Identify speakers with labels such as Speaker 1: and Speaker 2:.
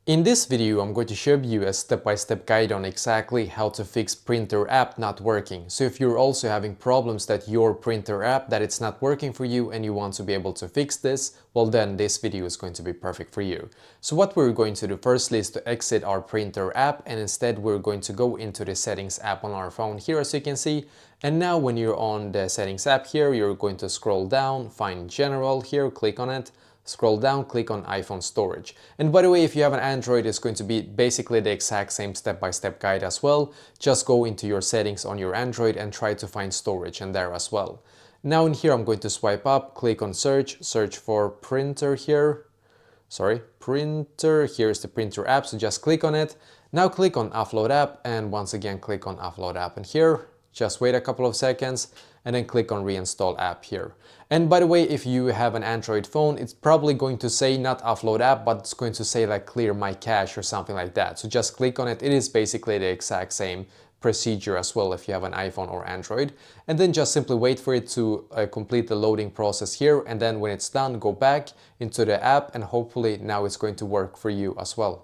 Speaker 1: In this video, I'm going to show you a step-by-step guide on exactly how to fix printer app not working. So if you're also having problems that your printer app that it's not working for you and you want to be able to fix this, well then this video is going to be perfect for you. So what we're going to do firstly is to exit our printer app, and instead we're going to go into the settings app on our phone here, as you can see. And now when you're on the settings app here, you're going to scroll down, find general here, click on it. Scroll down, click on iPhone storage. And by the way, if you have an Android, it's going to be basically the exact same step-by-step guide as well. Just go into your settings on your Android and try to find storage in there as well. Now in here, I'm going to swipe up, click on search for printer here. Printer, here's the printer app, so just click on it. Now click on offload app, and once again click on offload app, and here just wait a couple of seconds and then click on reinstall app here. And by the way, if you have an Android phone, it's probably going to say not offload app, but it's going to say like clear my cache or something like that. So just click on it. It is basically the exact same procedure as well if you have an iPhone or Android. And then just simply wait for it to complete the loading process here, and then when it's done, go back into the app and hopefully now it's going to work for you as well.